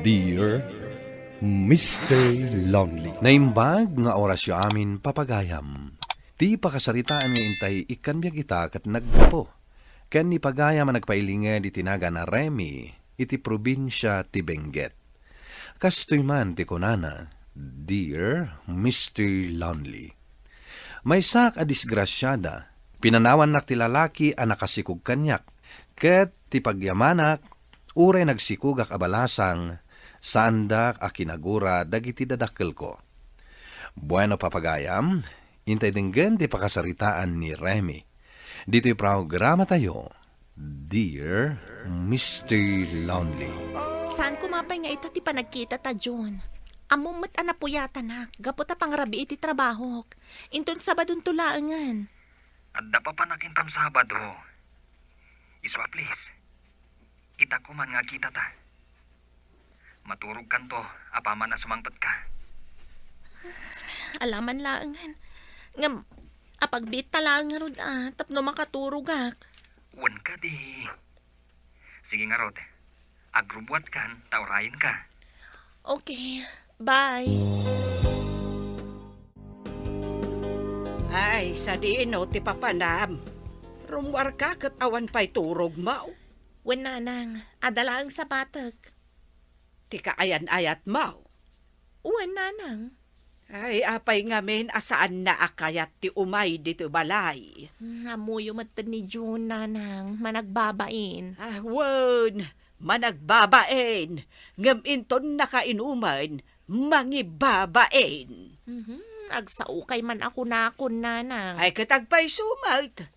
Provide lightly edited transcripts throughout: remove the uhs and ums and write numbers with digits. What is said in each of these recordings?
Dear Mr. Lonely. Naimbag nga orasyo amin papagayam. Ti pakasaritaan nga intay ikan biya kita kat naggapo. Ken ni pagayam ang nagpailinga di tinaga na Remy iti probinsya ti Benguet. Kastoy man ti kunana, Dear Mr. Lonely. May sak a disgrasyada, pinanawan nak ti lalaki a nakasikog kanyak, ket ti pagyamanak, uray nagsikugak abalasang, sandak a kinagura dagiti dadakkel ko. Bueno papagayam, intay dinggen ti pakasaritaan ni Remy. Dito'y programa tayo, Dear Mr. Lonely. Saan kumapay nga ita ti panagkita ta, John? Amumot anapuyata na, gaputa pangrabi iti trabaho. Inton sabadon tulaangan. Adda pa panakintam Sabado. Iswa please. Ita ko man nga kita ta. Maturog kanto, apaman na sumangtot ka. Alaman laangan. Ngam, apagbit talang nga rod tapno makaturugak. Wan ka di. Sige nga Rod. Agrubuat kan, taurayin ka. Okay, bye. Ay, sa diino ti papanam. Rumwar ka kat awan pa'y turog mo. Wen nanang, adalaang sa batak. Ti kaayan-ayat mo. Wen nanang. Ay, apay ngamin asaan na akayat ti umay dito balay. Amuyo matan ni June, nanang, managbabain. Wan, managbabain. Ngam inton nakainuman, mangibabain. Agsaukay man ako nakon, nanang. Ay, katagpay sumat.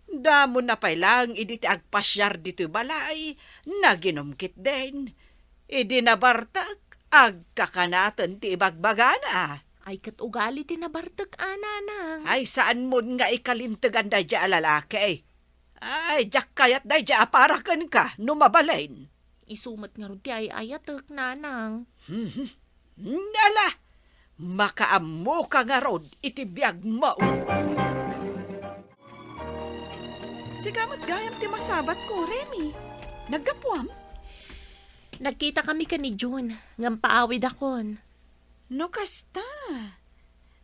Damo na pa'y lang, idi ti agpasyar dito balay, naginumkit din. Idi nabartak, agkakanatan ti ibagbagana. Ay, kat ugali tinabartag, nanang. Ay, saan mo nga ikalintagan da dya lalaki? Ay, jak kayat da dya aparakan ka, numabalain. Isumat nga ron ti ay ayatak, nanang. Nala, makaamu ka nga rod, itibiyag mo. Sigamat gayam ti masabat ko, Remy. Naggapuam? Nagkita kami ka ni June, ngam paawid akon. No kasta.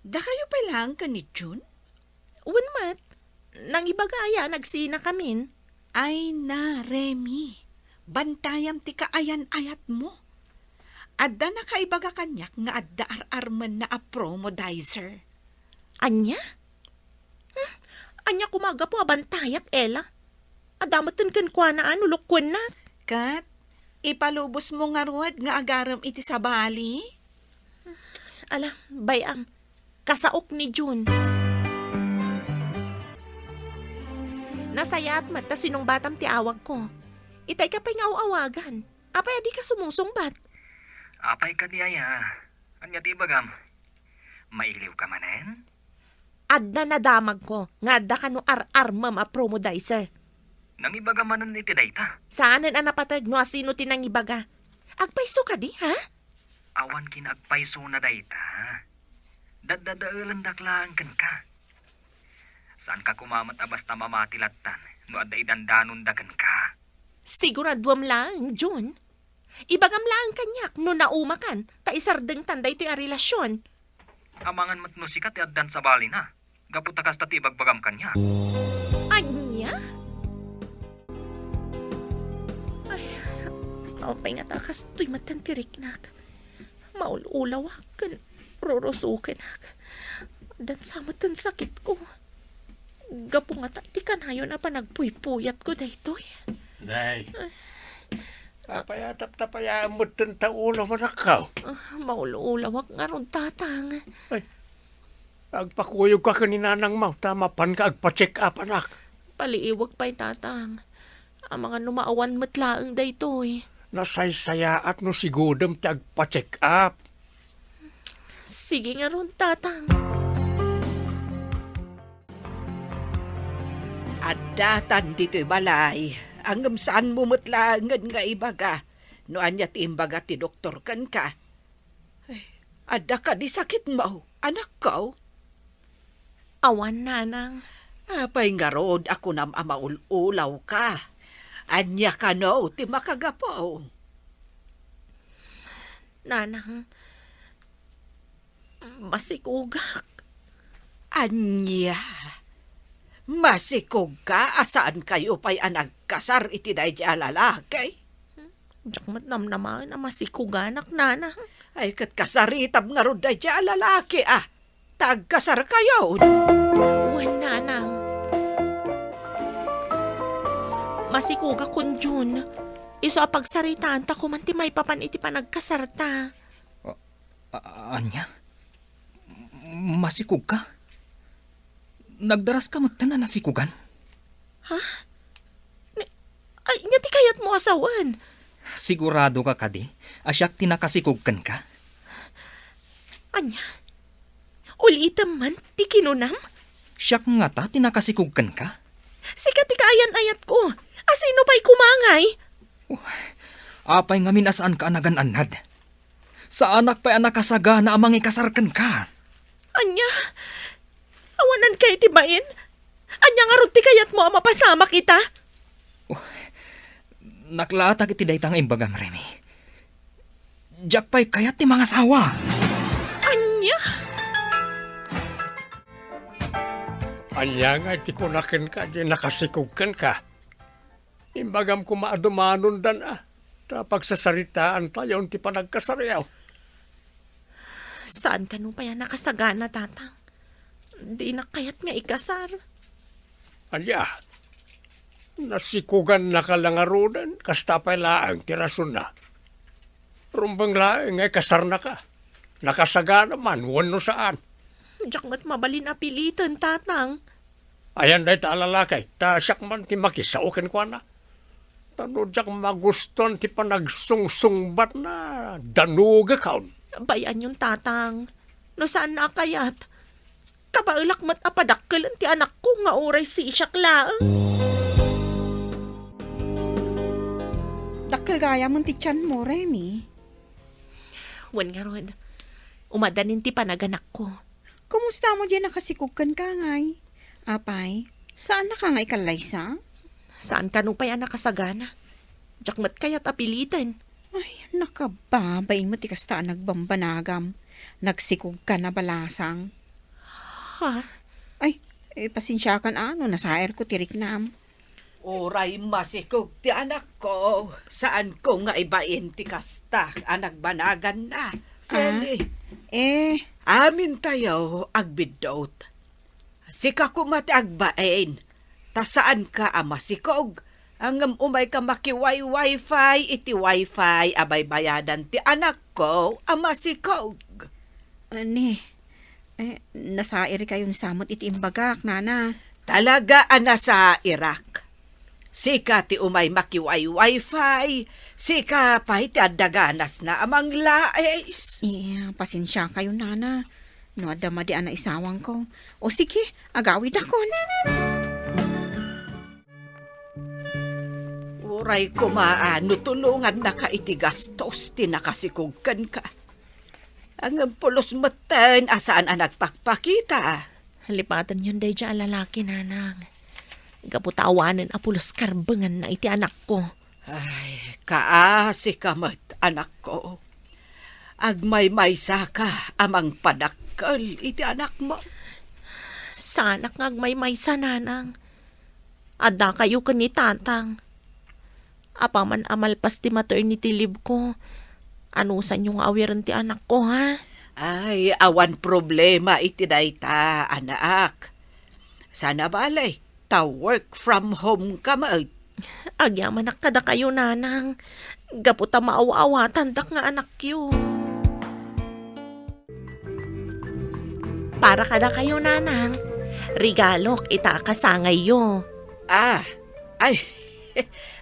Da kayo pa lang ka ni June? Uwan mat, nang ibagaya, nagsina kamin. Ay na, Remy. Bantayam ti kaayan-ayat mo. Adda na kaibaga kanyak nga adda ar-arman na apromodizer. Anya? Anya kumaga po abantayak, Ella. Adamatan kan kwa na ulukwan na. Kat, ipalubos mo nga ruwad nga agaram iti sa bali? Ala, bayam, kasaok ni June. Nasaya at mata sinong batam ti awag ko. Itay ka pa'y awagan. Apay adi ka sumusungbat. Apay ka niyaya. Anya ti bagam. Mailiw ka manen? Adda na damag ko, nga adda ka no ar-armam a promodizer. Nang ibaga manan iti dayta. Saanan anapatag no asino tinang ibaga? Agpaiso ka di, ha? Awan kinagpaiso na dayta. Dadadaalan daklaan kan ka. Saan ka kumamat basta mamatilatan no adda idandanon dagan ka. Siguraduam lang, June. Ibagam lang kanyak no naumakan, ta isardeng tanday ito yung relasyon. Amangan mat no sikat addan sa bali na. Gaputa kasta ti ibagbagam kanya. Anya? Ay, kapay nga takas to'y matantirik nak. Maululawak kan, rurusukin nak. Dan sa matan sakit ko. Gapo nga ti kanayon na pa nagpuypuyat ko daytoy. Nay, apayatap tapayaan mo tanta ulo mo nakaw. Maululawak nga ron tatang. Agpakuyog ka kaninanang mo, tamapan ka agpa-check up anak. Paliiwag pa'y tatang. Ang mga numaawan matlaang daytoy. Nasaysaya at no sigudam ti agpa-check up. Sige nga ron tatang. Adatan dito'y balay. Ang saan mo matlangan nga ibaga. No anya ti imbaga ti doktor kan ka. Ay, adda ka di sakit mo, anak ko. Awan nanang. Apay nga rod ako nam amaul-ulaw ka. Anya ka no, ti makagapaw. Nanang, masikugak. Anya, masikog ka asaan kayo pa'y nagkasar iti day di lalaki? Diyak matnamnaman na masikuganak, nanang. Ay kat kasaritab nga ro day di lalaki tagkasar kayo. Wan, nanang. Masikuga kun Jun. Iso pagsaritaan ta kumanti may papan iti panagkasarta. Anya? Masikog ka? Nagdaras ka mo tanan nasikugan? Ay, nyati kayat mo asawan. Sigurado ka kadi? Asyak tinakasikugkan ka? Anya, ulitam man, ti kinunam. Siyak nga ta, tinakasikugkan ka? Sikat ti kaayan-ayat ko. Asino pa'y kumangay? Apay nga minasaan ka anagan-anad. Sa anak pa'y anakasaga na amang ikasarkan ka. Anya, awanan kay tibain. Anya nga ti kayat mo ang mapasama kita. Naklatak iti daytang imbagang Remy. Diyak pa'y kayat ti mga sawa. Anya, Anya nga iti kunakin ka, di nakasikugkan ka. Imbagam ko maadumanon dan ta pagsasaritaan tayo ti panagkasaryaw. saan ka nung pa yan nakasagana, tatang? Di na kayat nga ikasar. Anya, nasikugan na kalangarunan, kasta pa'y laang tirason na. Rumbang laang ay kasar na ka. Nakasaga naman, wano saan. Diyak mat mabalin apilitan, tatang. Ayan dahi ta alalakay, ta siyak man ti makisaukin ko na. Tano diyak maguston ti panagsungsungbat na danuga kaon. Bayan yung tatang. No saan na kayat? Kabailak mat apadakkelan ti anak ko nga oray si isyak laang. Dakkel gaya mo ti tiyan mo, Remy. Wan nga rod. Umadanin ti panaganak ko. Kumusta mo dyan nakasikugkan ka ngay? Apay, saan na ka ngay kalaysa? Saan ka nung pa yan nakasagana? Diyak mat kayat apilitan. Ay, nakababain mo ti kasta nagbambanagam. Nagsikog ka na balasang. Ha? Ay, pasensya kan nasaer ko tirik nam. Oray masikog ti anak ko. Saan ko nga ibain ti kasta anak banagan na. Feli, amin tayo agbidot. Sika ko mati agbain. Ta saan ka masikog? Ang umay ka makiway wifi, iti wifi abay bayadan ti anak ko masikog. Nasaer kayo ni samot iti imbagak, nana. Talaga sa Iraq. Sika ti umay makiway wifi, sika pa iti adaganas na amang laes. Pasensya kayo, nana. No, adama di ana isawang ko. O sige, agawid akon. Uray ko maano tulungan na ka iti gastos ti nakasikugkan ka. Ang pulos matan asaan ang nagpakpakita. Halipatan yun day dyan lalaki, nanang. Gaputawanan apulos karbangan na iti anak ko. Ay, kaasi ka mat, anak ko. Agmay-maysa ka amang padakkel iti anak mo. Sanak ngagmay-may sa nanang. Ada kayo ka ni tatang. Apaman amalpas ti maternity leave ko. Ano sa inyong awiran ti anak ko, ha? Ay, awan problema iti dayta, anak. Sana balay, ta work from home ka mat. Agyaman kada kayo, nanang. Gaputa maawa-awatan dak nga anak yo. Para kada kayo, nanang. Regalok ita kasangay yo. Ay,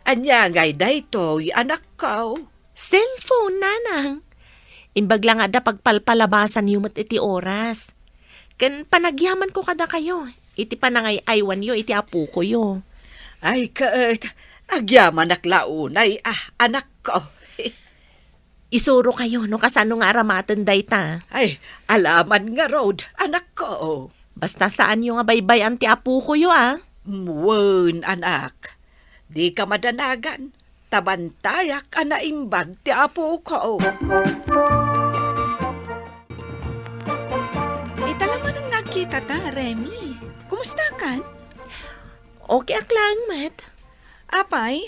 anyangay daytoy, anak ko. Cellphone, nanang. Imbag lang ada pagpalpalabasan yumot iti oras. Kan panagyaman ko kada kayo. Iti panangay aywan yo, iti apu ko yo. Ay, agyaman naklaunay, anak ko. Isuro kayo, no kasano nga aramatan dayta. Ay, alaman nga road, anak ko. Basta saan yung nga baybay anti apu ko yo, ah. Muwen, anak. Di ka madanagan. tabantayak anaimbag ti apo ko. Italaman ang nakita ta, Remy. Kumusta kan? Okay aklang, Mat. Apay,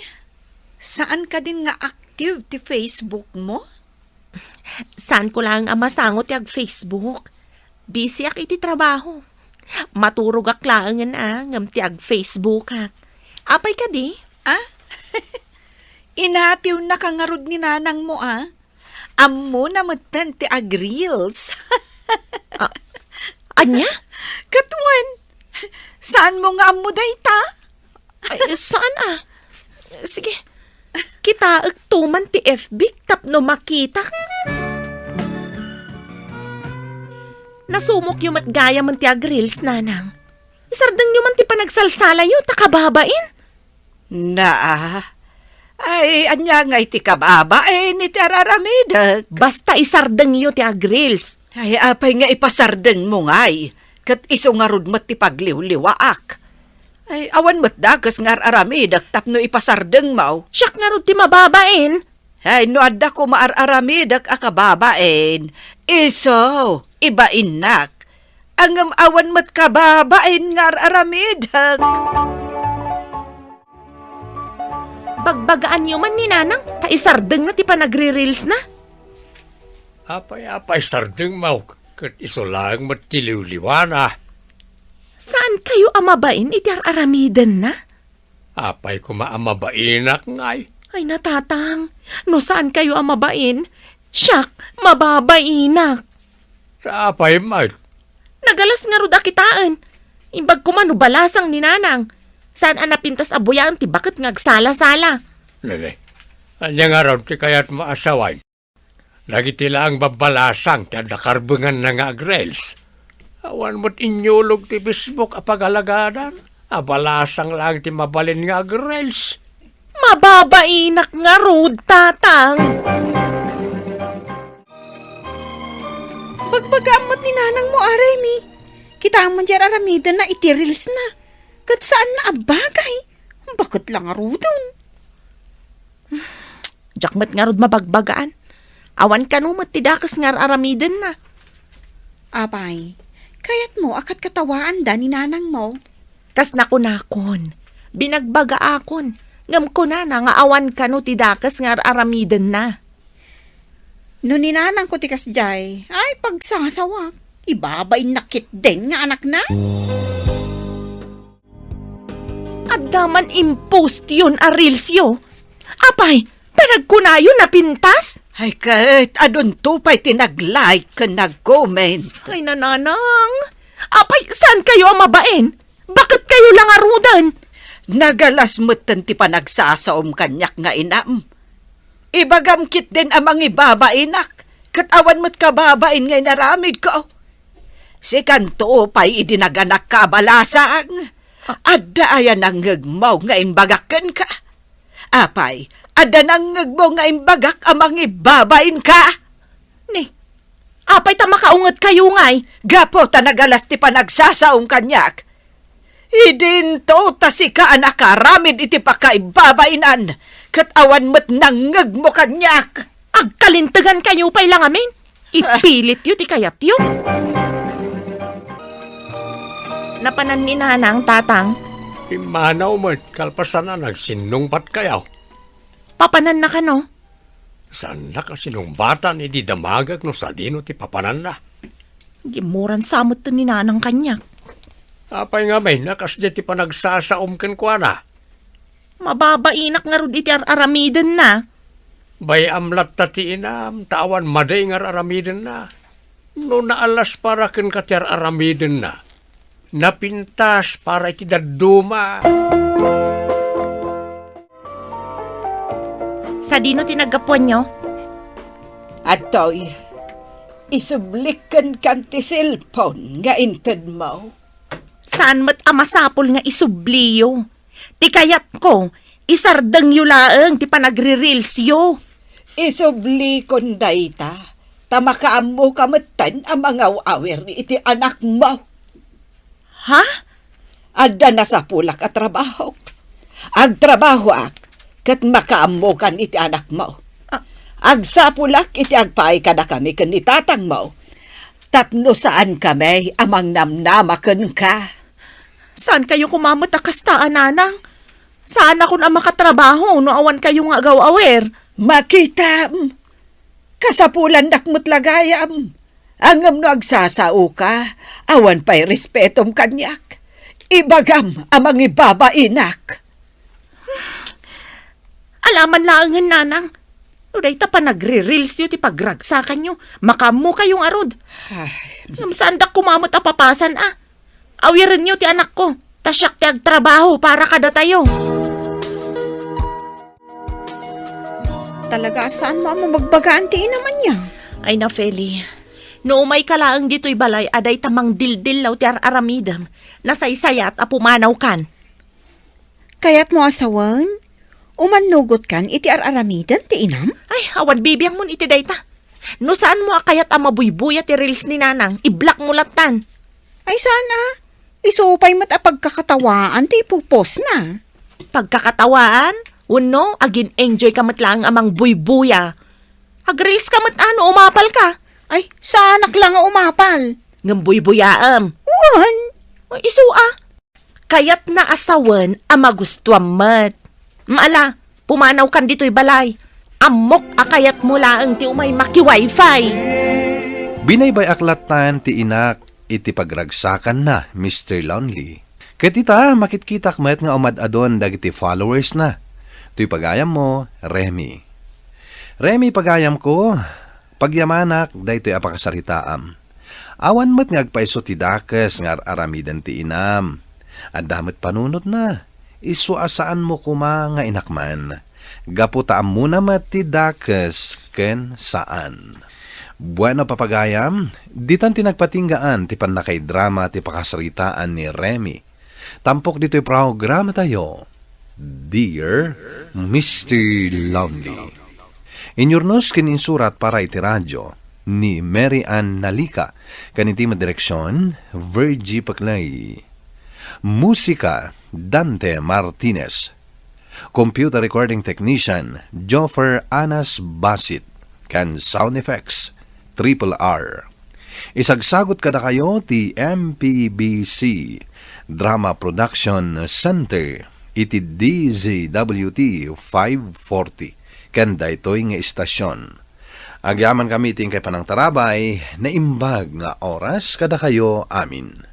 saan ka din nga active ti Facebook mo? Saan ko lang ang masangot yung Facebook? Busy ak iti trabaho. Maturog ak lang ngam ti ag Facebook ha. Apay ka di? Inatiw na kangarod ni nanang mo, Ammo na matan ti ag reels. Anya? Katuan, saan mo nga ammo dayta? Ay, saan Sige, kita agtuman ti FB tapno makita. Nasumok yung matgaya man ti ag reels, nanang. Isardang nyo man ti panagsalsala yun, takababain. Ay, anya nga iti kababa, ni ti araramidag. Basta isardang nyo ti ag reels. Ay, apay nga ipasardeng mo ngay. Kat iso nga rod mat ti pagliw-liwaak. Ay, awan mat dagas nga araramidag tapno ipasardeng mo. Siyak nga ron ti mababain. Ay, no adda ko maararamidag akababain. Iso, ibain nak. Angam awan mat kababain nga araramidag. Bagbagaan nyo man ni nanang, kaisardeng na ti panagre-reels na. Apay sardeng mau, kat iso lang matiliw-liwana. Saan kayo amabain iti aramidan na? Apay ko maamabainak ngay. Ay natatang, no saan kayo amabain? Siyak, mababainak. Sa apay may, Nagalas nga ruda kitaan. Imbag ko man balasang ni nanang. Saan napintas abuyaan ti bakit ngagsala-sala? nene, anya nga raw ti kayat maasaway. Nagitila ang babalasang ti nakarbungan na nga agrels. Awan mo't inyulog ti Facebook apagalagadan. Abalasang lang ti mabalin nga agrels. Mababainak nga rud, tatang. Bagbagamot ni nanang mo, Remy. Kita man dyan aramidan na iti reels na. Kat saan na abagay? Bakit lang arudon? Jakmat nga rud mabagbagaan. Awan ka no matidakas nga aramidan na. Apay, kayat mo akat katawaan da ni nanang mo. Kas nakunakon. Binagbaga akon. Ngam ko na nga awan ka no tidakas nga aramidan na. No ni nanang ko tikas jay, ay pagsasawak. Ibabay nakit din nga anak na. At daman impost yun a reels yo. Apay, panagkunayo na pintas? Ay, kahit adun tupay tinag-like ka nag-comment. Ay nananang. Apay, saan kayo amabain? Bakit kayo lang arudan? Nagalas mo't ti panagsasaom kanyak nga inam. Ibagamkit din amang ibabainak. Katawan mo't kababain ngay naramid ko. Si kanto pa'y idinaganak ka balasang. Adda ayan ang ngagmaw nga imbagakan ka. Apay, adda nang ngagmaw nga imbagak amang ibabain ka. Ni, apay ta makaungat kayo ngay. Gapo ta nagalas ti panagsasaom kanyak. Idinto ta si ka anak karamid iti pakaibabainan. Katawan mo't nangag mo kanyak. Agkalintagan kayo pa'y lang amin. Ipilit yun, ti kayat yun. Napanan ni nanang, tatang. Imanaw mo, kalpasan na nagsinungpat kayaw. Papanan na ka, no? Saan na kasi nung bata ni di damagag no sa dino ti papanan na. Gimuran samot to ni nanang kanyak. Apay nga may nakasya ti panagsasaom ken kwa na. Mababainak nga rud iti aramidan na. Bay amlat tati inam, tawan maday nga aramiden na. No naalas para ken katyar aramiden na. Napintas para iti daduma. Sa dino tinagapuan nyo? Atoy, isublikan kan ti cellphone nga inted mo. Saan mat amasapol nga isubliyo? Ti kayat ko, isardang yu laeng ti panagre-reels yo. Isubli kon dayta, tamakaam mo kamatan ang mga awer ni iti anak mo. Ha? Adda na sa pulak at trabaho. Ag trabaho ak, kat makaamukan iti anak mo. Agsapulak iti agpaay ka na kami kan itatang mo. Tapno saan kami amang namnamakan ka. Saan kayo kumamot akastaan, nanang? Saan ako na makatrabaho no awan kayo nga agaw-awer? Makita, kasapulan dakmot lagayam. Angam no agsasao ka, awan pa'y respetom kanyak. Ibagam amang ibabainak. Alaman laangan, nanang. Uday ta pa nagre-reels yun, ti pagragsakan nyo. Makamu kayong arod. Saan dak kumamot apapasan, ah? Awirin nyo ti anak ko. Tasyak ti agtrabaho para kada tayo. Talaga saan mo ang magbagaan ti naman niya? Ay na, Feli. No umay kalaang dito'y balay, aday tamang dildil law ti aramidam. Nasaysayat a pumanaw kan. Kaya't mo asawan? Umanugot kan iti aramidan ti inam? Ay, awan bibiyang mon iti dayta. No saan mo akayat ang mabuybuya ti reels ni nanang, i-block mo latan. Ay sana. Isupay mat a pagkakatawaan ti ipupos na. Pagkakatawaan, uno, agin enjoy ka matlang amang buybuya. Ag-reels ka ano, umapal ka. Ay, sa anak lang nga umapal. Ngam buybuyaam. Wan. Ay, isua. Kayat na asawan ang magustuhan mat. Maala, pumanaw kan dito'y balay. Amok akayat mula ang ti umay maki-wifi. Binaybay aklatan ti inak iti pagragsakan na, Mr. Lonely. Katita, makitkitak met nga umadadon dagiti followers na. Tuy pagayam mo, Remy. Remy, pagayam ko, pagyamanak, daytoy apakasaritaam. Awan met nga agpaiso ti dakes nga aramidan ti inam. At damat panunod na. Isuasaan mo kuma nga inakman. Gaputaam muna mati dakes ken saan. Bueno papagayam, ditan tinagpatinggaan ti panakay drama ti pakasaritaan ni Remy. Tampok dito'y programa tayo. Dear Mr. Lonely. Inyurnos kininsurat para iti radyo ni Mary Ann Nalika. Kaniti madireksyon, Virgie Paclay. Musika, Dante Martinez. Computer Recording Technician, Joffer Anas Basit. Can Sound Effects, Triple R. Isagsagot kada kayo ti MPBC Drama Production Center iti DZWT 540. Kanda ito'y nga istasyon. Agyaman kami ting kay panang tarabay na imbag nga oras kada kayo amin.